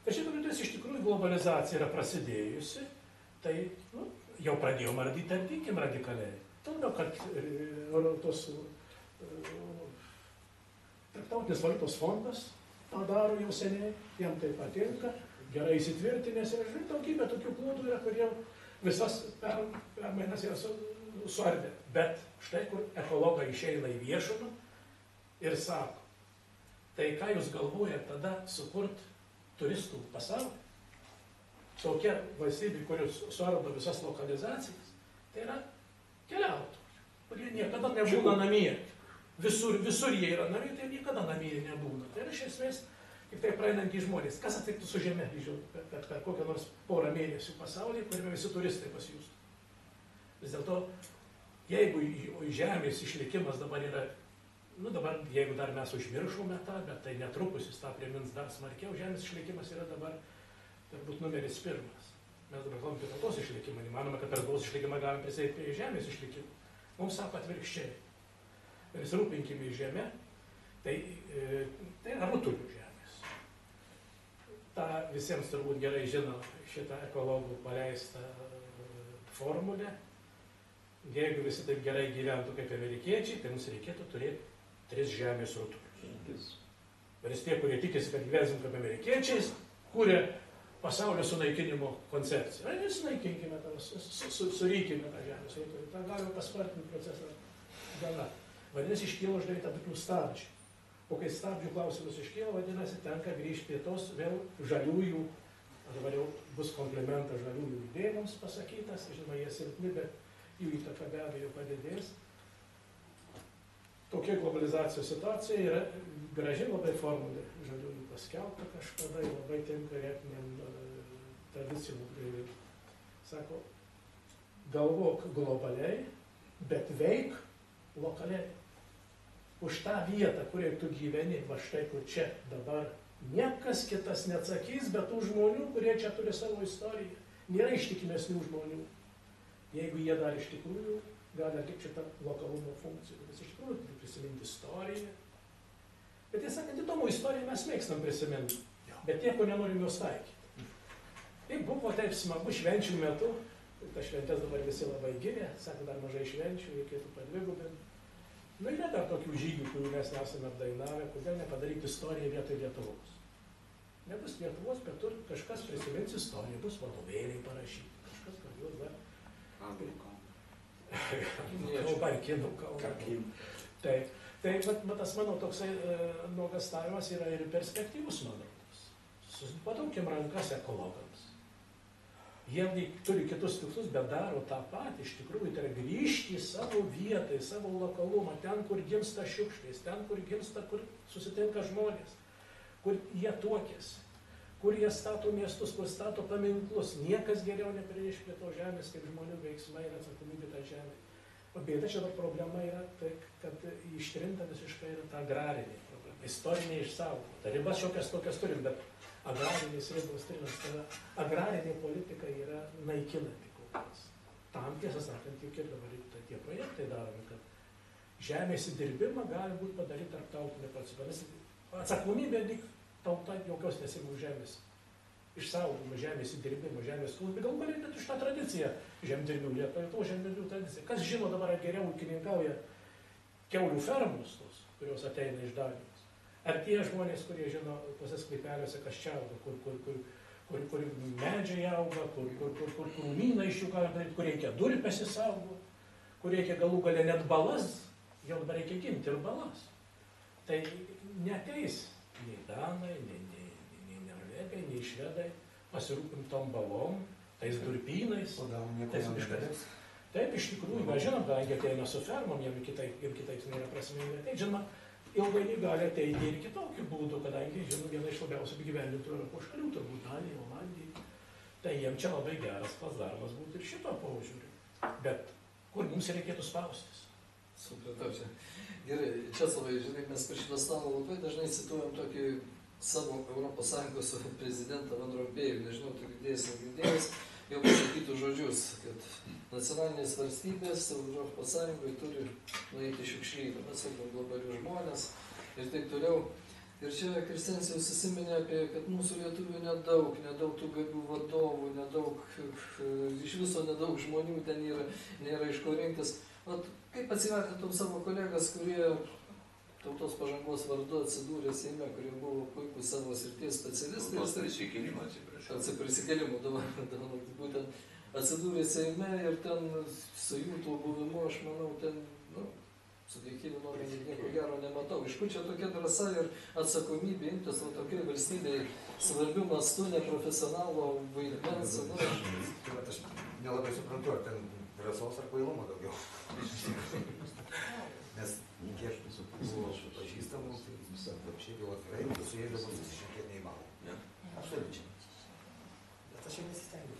Tai šitą metus iš tikrųjų globalizacija yra prasidėjusi, tai jau pradėjom ardykim radikaliai. Todėl, kad tos Tarptautinis valiutos fondas tą daro jau seniai, jam tai patinka, gerai įsitvirtinęs ir daugybė tokių klodų yra, kurie visas permainas yra suardė. Bet štai kur ekologai išeina į viešumą ir sako, tai ką jūs galvojate tada sukurti turistų pasaulį? Tokia valstybė, kuris suardo visas lokalizacijas, tai yra keliautojai, kurie niekada nebūna namie. Visur jie yra namie, tai niekada namie nebūna. Tai yra iš esmės tik tai praeinantys žmonės. Kas atsitiktų su žeme, kad kokią nors porą mėnesių pasaulyje, kuriame visi turistai pasijustų. Vis dėlto, jeigu žemės išlikimas dabar yra, dabar, jeigu dar mes užmiršome tą, bet tai netrukus jis tą primins dar smarkiau, žemės išlikimas yra dabar turbūt numeris 1. Mes dabar kalbame apie tautos išlikimą, nemanome, kad per tautos išlikimą galim prisėti prie žemės išlikimą. Mums sako atvirkščiai. Mes rūpinkime į žemę, tai yra rutulių žemės. Ta visiems turbūt gerai žino šitą ekologų paleistą formulę. Jeigu visi taip gerai gyventų kaip amerikiečiai, tai mums reikėtų turėti 3 žemės rutulius. Ir tie, kurie tikisi, kad gyvensim kaip amerikiečiais, kūrė pasaulio sunaikinimo koncepciją. Ir sunaikinkime, surykime tą žemės rutulį. tą galima paspartinti procesą gana. Vadinasi, iškyla uždavė tam tikrų stabdžių. O kai stabdžių klausimus iškyla, vadinasi, tenka grįžti prie tos vėl žaliųjų, dabar jau bus komplimentas žaliųjų judėjimams pasakytas, žinoma, jie silpni, bet jų įtaka be abejo padidės. Tokia globalizacijos situacija yra graži labai formulė žaliųjų paskelbta kažkada, labai tinka etiniam tradicijų. Sako, galvok globaliai, bet veik lokaliai. Už tą vietą, kurioje tu gyveni, va štai kur čia dabar, niekas kitas neatsakys, bet tų žmonių, kurie čia turi savo istoriją. Nėra ištikimesnių žmonių, jeigu jie dar iš tikrųjų gali atlikti šitą lokalumo funkciją. Nes iš tikrųjų turi prisiminti istoriją. Bet tiesą sakant, įdomu, istoriją mes mėgstam prisiminti, bet nieko nenorim jos taikyti. Tai buvo taip smagu švenčių metu, tas šventės dabar visi labai giria, sako, dar mažai švenčių, reikėtų padvigubinti. Nu, yra dar tokių žygių, kurių mes nesame apdainavę, kodėl nepadaryti istoriją vietoj Lietuvos. Nebus Lietuvos, bet tur kažkas prisimins istoriją, bus vadovėliai parašyti, kažkas gal juos dar. Kalba, kinų kalba. Tai tas mano toksai nuogastavimas yra ir perspektyvus, manau. Padaukim rankas ekologams. Jie turi kitus tikslus, bet daro tą patį. Iš tikrųjų, tai yra grįžti į savo vietą, į savo lokalumą, ten, kur gimsta šiukšlės, ten, kur gimsta, kur susitinka žmonės, kur jie tuokėsi, kur jie stato miestus, kur stato paminklus. Niekas geriau nepririš prie to žemės, kaip žmonių veiksmai ir atsakomybė tą žemę. O bėda čia problema yra tai, kad ištrinta visiškai yra ta agrarinė problema, istorinė išsaugota. Ribas šiokias tokias turim, bet agrarinės ribos trinas, tai agrarinė politika yra naikinanti kol kas. Tam, tiesą sakant, juk ir dabar tie projektai daromi, kad žemės įdirbimą gali būti padaryti tarptautinė procedūra. Atsakomybė lyg tauta jokios nesimų žemės išsaugomą, žemės įdirbimą, žemės kultūrą, gal gali net už tą tradiciją žemdirbių, Lietuvos žemdirbių tradiciją. Kas žino dabar, ar geriau ūkininkauja kiaulių fermos tos, kurios ateina iš Danijos? Ar tie žmonės, kurie žino tose sklypeliuose, kas čia auga, kur medžiai auga, kur krūmynai iš jų gali daryti, kur reikia durpes įsaugo, kur reikia galų galę net balas, jau dabar reikia ginti ir balas. Tai neteis nei danai, nei norvegai, nei švedai pasirūpinti tom balom, tais durpynais. O gal nieko nebedarys? Taip, iš tikrųjų, mes žinom, kadangi ateina su fermom, jiem kitaip nėra prasminga. Tai žinoma, ilgainiui gali ateiti ir kitokių būdų, kadangi, žinoma, viena iš labiausiai apgyvendintų Europos šalių, turbūt Danija, Olandija. Tai jiem čia labai geras darbas būtų ir šito požiūriu. Bet kur mums reikėtų spaustis? Supratau čia. Gerai, Česlavai, žinai, mes per šitą stalą labai dažnai cituojam tokį savo Europos Sąjungos prezidentą Van Rompėjų, nežinau, tu girdėjęs, jau pasakytų žodžius, kad nacionalinės valstybės Europos Sąjungoje turi nueiti šiukšlyną, mes sakom globalius žmonės ir taip toliau. Ir čia Kristencijus įsiminė apie, kad mūsų lietuvių nedaug tų gabių vadovų, iš viso nedaug žmonių ten nėra iš ko rinktis. Vat, kaip atsivertintum savo kolegas, kurie tautos pažangos vardu atsidūrė Seime, kurie buvo puikūs savo srities specialistai. Tautos prisikėlimo, atsiprašau. Prisikėlimo, būtent atsidūrė Seime ir ten su jų tuo buvimu, aš manau, ten, subjektyviai nuomonė nieko gero nematau. Iš kur čia tokia drąsa ir atsakomybė imtis tokiai valstybei svarbių mastų, neprofesionalo vaidmens. Aš nelabai suprantu, ar ten drąsos ar kvailumo daugiau. Nes kiek buvo pažįstamų, tai šiaip jau atvirai, su jais dabar susišnekėti neįmanoma. Absoliučiai. Bet aš jau nesistengiu.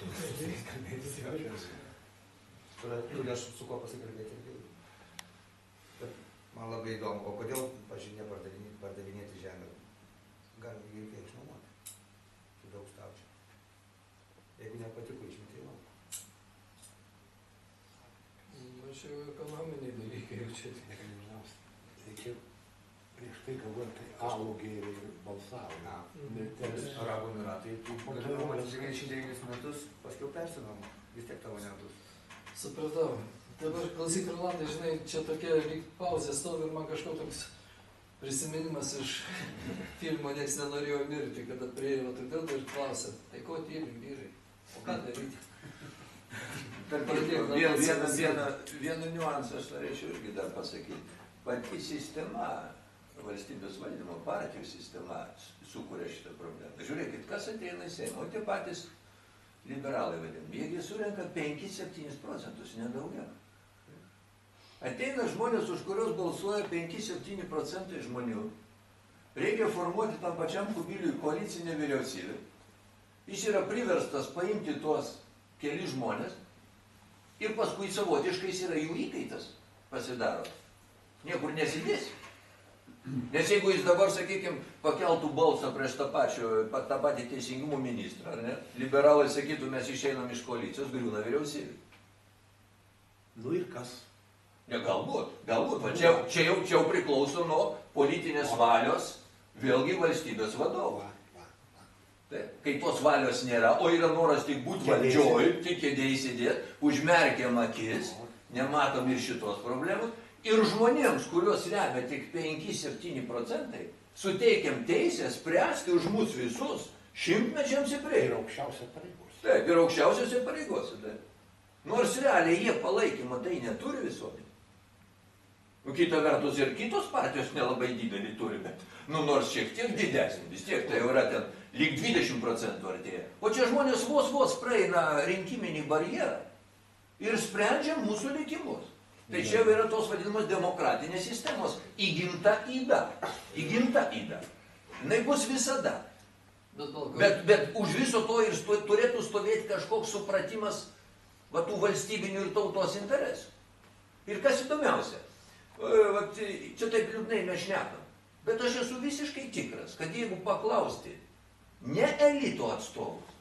Turiu aš su kuo pasikalbėti irgi. Bet man labai įdomu, o kodėl, pažiūrėjau, nepardavinėti žemę? Galima greitai išnuomoti. Su daug stabčių. Jeigu nepatiko, išmeti į lauką. Čia jau ekonominiai dalykai, jau čia tik. Tai čia prieš tai galvojant, tai alų gėrė ir balsavo. Arabų Emiratai, galiu nuomonės 99 metus, paskiau persinuomo, vis tiek tavo nebus. Supratau. Dabar klausyk, Rolandai, žinai, čia tokia lyg pauzė stovi ir man kažko toks prisiminimas iš filmo Nieks nenorėjo mirti, kada prieėjo todėl ir klausė, tai ko tylim, vyrai? O ką daryti? Vieną niuansą aš norėčiau irgi dar pasakyti. Pati sistema, valstybės valdymo partijų sistema sukuria šitą problemą. Žiūrėkit, kas ateina į Seimą, o tie patys liberalai vadinami. Jiegi surenka 5-7%, nedaugiau. Ateina žmonės, už kurios balsuoja 5-7% žmonių. Reikia formuoti tam pačiam Kubiliui koalicinę vyriausybę. Jis yra priverstas paimti tuos keli žmonės ir paskui savotiškai jis yra jų įkaitas pasidaro. Niekur nesidės. Nes jeigu jis dabar, sakykime, pakeltų balsą prieš tą patį teisingumo ministrą, ar ne? Liberalai sakytų, mes išeinam iš koalicijos, griūna vyriausybė. Nu ir kas? Ne, galbūt. Va, čia jau priklauso nuo politinės valios, vėlgi valstybės vadovo. Taip, kai tos valios nėra, o yra noras tik būti valdžioj, tik kėdėj sėdėti, užmerkiam akis, nematom ir šitos problemos, ir žmonėms, kuriuos remia tik 5-7%, suteikiam teisę spręsti už mus visus šimtmečiams į priekį. Ir aukščiausia pareigos. Taip, ir aukščiausiose pareigose. Taip. Nors realiai jie palaikymo tai neturi visuomenė. Kita vertus ir kitos partijos nelabai didelį turi, bet, nors šiek tiek didesnį, vis tiek tai jau yra ten lyg 20% artėja. O čia žmonės vos praeina rinkiminį barjerą ir sprendžia mūsų likimus. Tai čia yra tos vadinamos demokratinės sistemos įgimta yda. Įgimta yda. Jis bus visada. Bet už viso to ir turėtų stovėti kažkoks supratimas tų valstybinių ir tautos interesų. Ir kas įdomiausia, čia taip liūdnai mes šnekam, bet aš esu visiškai tikras, kad jeigu paklausti ne elito atstovus,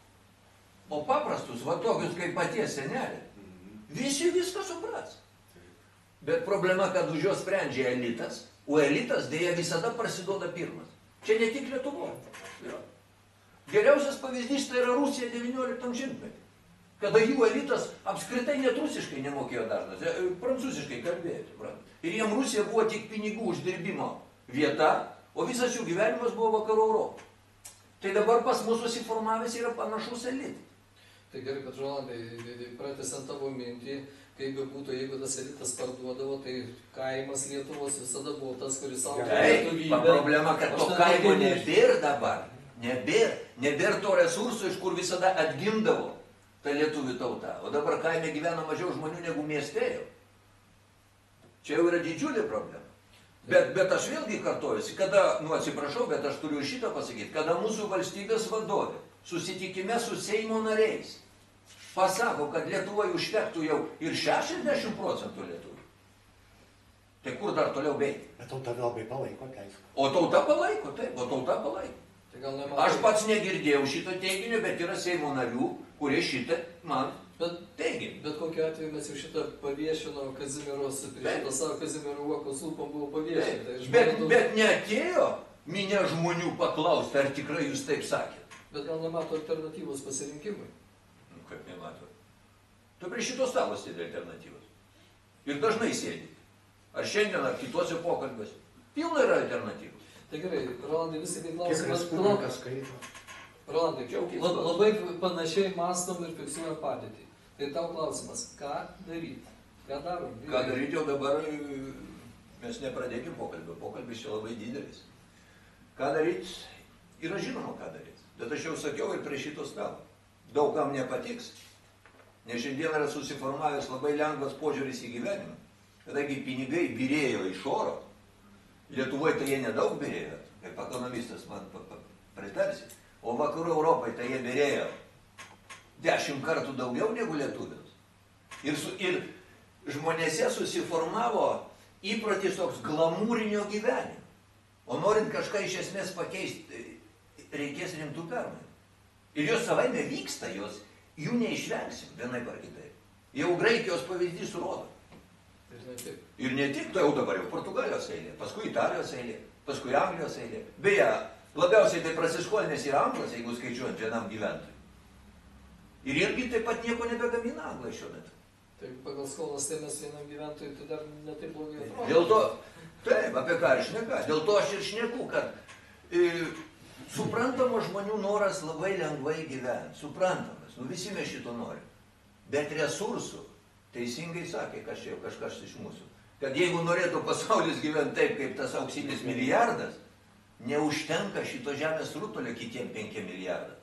o paprastus, tokius kaip paties senelė, visi viską supras. Bet problema, kad už juos sprendžia elitas, o elitas dėja visada prasiduoda pirmas. Čia ne tik Lietuvoje. Geriausias pavyzdys tai yra Rusija 19 šimtmetį, kada jų elitas apskritai net rusiškai nemokėjo dažnas, prancūziškai kalbėjo. Ir jiem Rusija buvo tik pinigų uždirbimo vieta, o visas jų gyvenimas buvo vakarų Europos. Tai dabar pas mus susiformavęs yra panašus elitas. Tai gerai, bet Rolandai, pratęsiant tavo mintį, kaip būtų, jeigu tas elitas parduodavo, tai kaimas Lietuvos visada buvo tas, kuris saugo lietuvybę. Problema, kad to kaimo nebėr dabar. Nebėr to resurso, iš kur visada atgimdavo ta lietuvių tauta. O dabar kaime gyvena mažiau žmonių negu miestėjo. Čia jau yra didžiulė problema. Bet aš vėlgi kartojusi, kada, atsiprašau, bet aš turiu šitą pasakyti, kada mūsų valstybės vadovė susitikime su Seimo nariais pasako, kad Lietuvoje užtektų jau ir 60% lietuvių. Tai kur dar toliau beiti? Bet tauta labai palaiko teisę. O tauta palaiko, taip, o tauta palaiko. Aš pats negirdėjau šito teiginio, bet yra Seimo narių, kurie šitą man teigia. Bet kokiu atveju mes jau šitą paviešino Kazimieros, prieš šitą savo Kazimiero Uokos lūpom buvo paviešinta. Bet neatėjo minė žmonių paklausti, ar tikrai jūs taip sakėt. Bet gal nemato alternatyvos pasirinkimui? Kaip nemato? Tu prie šito stalo sėdi alternatyvos. Ir dažnai sėdi. Ar šiandien, ar kituose pokalbiuose. Pilna yra alternatyvos. Tai gerai, Rolandai, visi tai Kiek respublikas skaito? Rolandai, labai panašiai mąstom ir fiksuojam padėtį. Tai tau klausimas, ką daryti? Ką darom? Ką daryti jau dabar, mes nepradėkim pokalbio. Pokalbis čia labai didelis. Ką daryti? Yra žinoma, ką daryti. Bet aš jau sakiau ir prie šito stalo. Daug kam nepatiks. Nes šiandien yra susiformavęs labai lengvas požiūris į gyvenimą. Kadangi pinigai birėjo iš oro, Lietuvoje tai jie nedaug birėjo, kaip ekonomistas man pritarsi, o vakarų Europai tai jie birėjo 10 kartų daugiau negu lietuviams. Ir žmonėse susiformavo įprotis toks glamūrinio gyvenimo. O norint kažką iš esmės pakeisti, reikės rimtų permainų. Ir jos savaime vyksta, jų neišvengsim vienaip ar kitaip. Jau Graikijos pavyzdys rodo. Ir ne tik, tai jau dabar jau Portugalijos eilė, paskui Italijos eilė, paskui Anglijos eilė. Beje, labiausiai tai prasiskolinęs yra Anglas, jeigu skaičiuojant vienam gyventojui. Ir irgi taip pat nieko nebegamina Anglai šiuo metu. Tai pagal skolas tai mes vienam gyventojui tai dar netaip blogai atrodo. Dėl to, taip, apie ką ir šneka, dėl to aš ir šneku, kad suprantamas žmonių noras labai lengvai gyventi, suprantamas, visi mes šito norim. Bet resursų, teisingai sakė kažkas iš mūsų, kad jeigu norėtų pasaulis gyventi taip, kaip tas auksinis milijardas, neužtenka šito žemės rutulio kitiem 5 milijardam.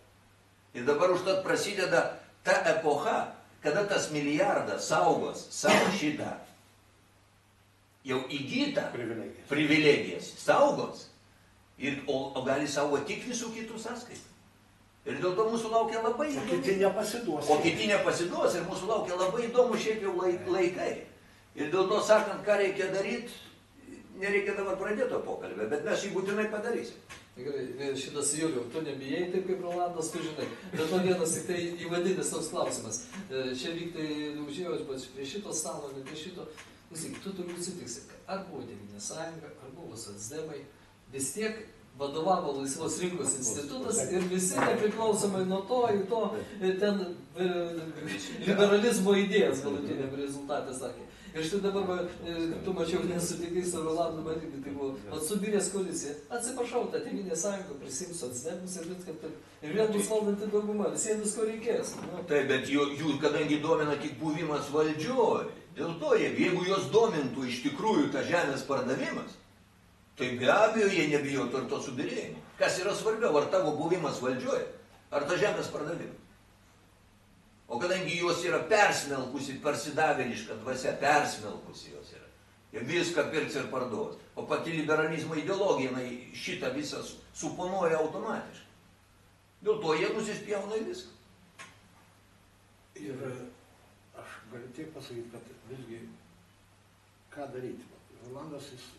Ir dabar užtat prasideda ta epocha, kada tas milijardas saugos savo šitą jau įgytą privilegijas, saugos, o gali saugo tik visų kitų sąskaitų. Ir dėl to mūsų laukia labai įdomu. O kiti nepasiduos ir mūsų laukia labai įdomu šiaip jau laikai. Ir dėl to sakant, ką reikia daryti, nereikia dabar pradėto pokalbę, bet mes jį būtinai padarysim. Gerai, šitas Juliau, tu nebijai taip kaip Rolandas, tu žinai. Bet to vienas tik tai įvadinis toks klausimas. Čia vyktai užėjau, bet prie šito stalo, ne prie šito. Tu turbūt sutiksi, ar buvo Tėvynės sąjunga, ar buvo socdemai, vis tiek vadovavo Laisvos rinkos institutas ir visi nepriklausomai nuo to į to ten liberalizmo idėjas galutiniam rezultatė sakė. Ir štai dabar, tu mačiau, nesutikai su Rolandu Barybį, tai buvo subirės koalicija. Atsiprašau, ta Tėvynės sąjunga prisims socdemus ir viskas. Ir vėl bus valdanti dauguma, visiems visko reikės. Taip, bet jų, kadangi domina tik buvimas valdžioj, dėl to, jeigu jos domintų iš tikrųjų tą žemės pardavimas, tai be abejo jie nebijotų ir to subirėjimo. Kas yra svarbiau, ar tavo buvimas valdžioj, ar ta žemės pardavimas? O kadangi jos yra persmelkusi, parsidavėliška dvasia, persmelkusi jos yra. Jie viską pirks ir parduos. O pati liberalizmo ideologija, jinai šitą visą suponuoja automatiškai. Dėl to jie nusispjauna į viską. Ir aš galiu tiek pasakyti, kad visgi ką daryti. Rolandas jis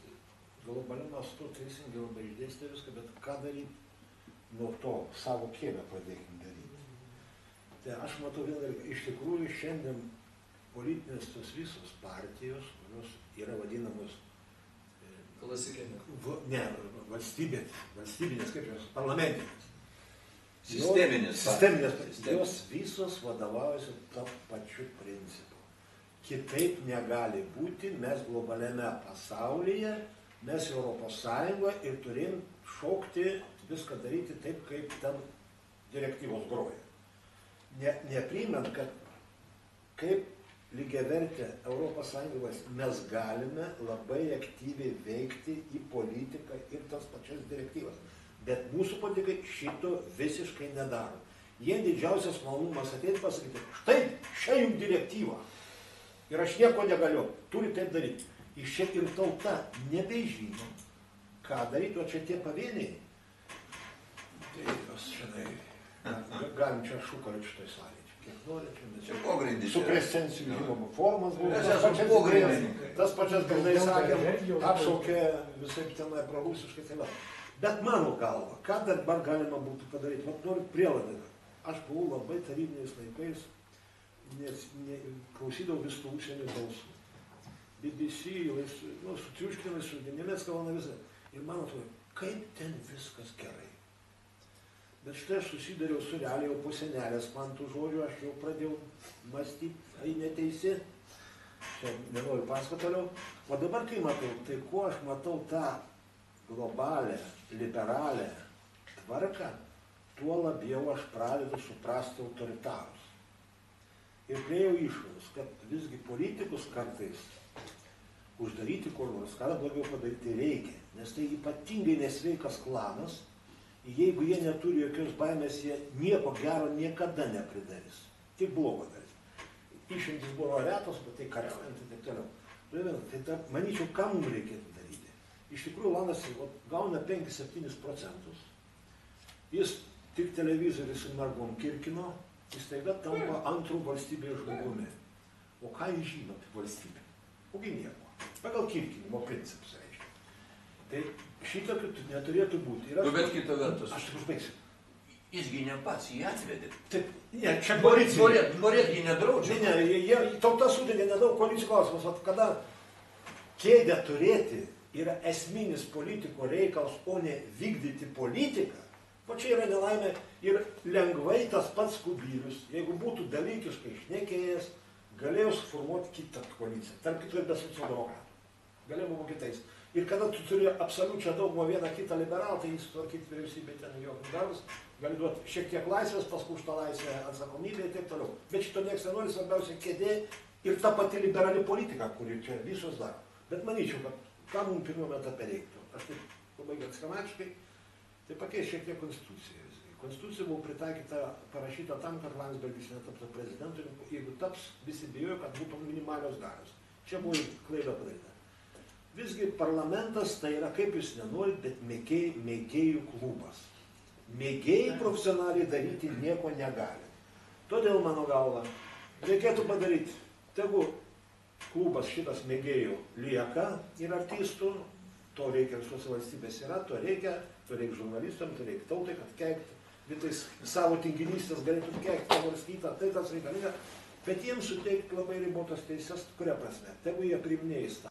globaliu mastu teisingai labai išdėstė viską, bet ką daryti nuo to savo kiemę pradėkim daryti. Tai aš matau vieną dalyką, iš tikrųjų šiandien politinės tos visos partijos, kurios yra vadinamos valstybinės, kaip jos, parlamentinės. Sisteminės. Jos visos vadovaujasi tą pačiu principu. Kitaip negali būti, mes globaliame pasaulyje, mes Europos Sąjungoje ir turim šaukti viską daryti taip, kaip ten direktyvos groja. Nepriimant, kad kaip lygiavertė Europos Sąjungos mes galime labai aktyviai veikti į politiką ir tas pačias direktyvas. Bet mūsų politikai šito visiškai nedaro. Jie didžiausias malonumas ateiti pasakyti, štai, čia jums direktyva. Ir aš nieko negaliu, turi taip daryti. Iš čia ir tauta nebežino, ką daryti, o čia tie pavieniai. Tai jos šiandien. Galim čia šūkaliu šitoj salėje, kiek nori, čia pogrindis. Su krescencijų žinomu formas buvo, tas pačias gardai sakėm, apšaukė visai tenai prorusiškai tai va. Bet mano galva, ką dabar galima būtų padaryti, vat noriu prielaidą. Aš buvau labai tarybiniais laikais, nes klausydavau visų užsienio balsų. BBC, su triuškinimais, su Nemecka valna visą. Ir man atrodo, kaip ten viskas gerai. Bet štai aš susidariau su realiai jau po senelės man tų žodžių, aš jau pradėjau mąstyti, ai neteisi, čia nenoriu pasakoti toliau. O dabar, kai matau, tai kuo aš matau tą globalę, liberalę tvarką, tuo labiau aš pradedu suprasti autoritarus. Ir priejau išvados, kad visgi politikus kartais uždaryti kur nors, ką blogiau padaryti reikia, nes tai ypatingai nesveikas klanas. Jeigu jie neturi jokios baimės, jie nieko gero niekada nepridarys. Tik blogo darys. Išimtis buvo retos, bet tai kariaujant ir taip toliau. Tai manyčiau, ką mums reikėtų daryti. Iš tikrųjų, Landas gauna 5-7%. Jis tik televizorių su mergom kirkino, jis taiga tampa antrų valstybės žmogumi. O ką jis žino apie valstybę? Ogi nieko. Pagal kirkinimo principus reiškia. Tai šitokių neturėtų būti. Bet kita vertus. Aš tik užbaigsiu. Jisgi ne pats jį atvedė. Taip, ne, čia koalicija. Norėtgi nedraudžia. Ne, tauta sudėlė nedaug koalicijų klausimus. Kada kėdę turėti yra esminis politiko reikalas, o ne vykdyti politiką, o čia yra nelaimė ir lengvai tas pats Kubilius, jeigu būtų dalykiškai šnekėjęs, galėjo suformuoti kitą koaliciją. Tarp kitų ir be socialdemokratų. Galėjo būti kitais. Ir kada tu turi absoliučią daugumą vieną kitą liberalą, tai jis tvarkyti vyriausybė ten jokių darbus, gali duoti šiek tiek laisvės, paskui už tą laisvę atsakomybę ir taip toliau. Bet šito nieks nenori, svarbiausia kėdė ir ta pati liberali politika, kuri čia visos daro. Bet manyčiau, kad ką mums pirmame etape reiktų, aš taip labai schematiškai, tai pakeis šiek tiek konstituciją. Konstitucija buvo pritaikyta, parašyta tam, kad Landsbergis netaptų prezidentu, jeigu taps, visi bijojo, kad būtų minimalios galios. Čia buvo klaida padaryta. Visgi parlamentas tai yra, kaip jūs nenorit, bet mėgėjų klubas. Mėgėjai profesionaliai daryti nieko negali. Todėl, mano galva, reikėtų padaryti, tegu klubas šitas mėgėjų lieka ir artistų, to reikia visose valstybės yra, to reikia žurnalistam, to reikia tautai, kad keikti, vitais savo tinginystės galėtų keikti, pavarstytą, tai tas reikalinga, bet jiems suteikti labai ribotas teises, kuria prasme, tegu jie priiminėja įstatymą.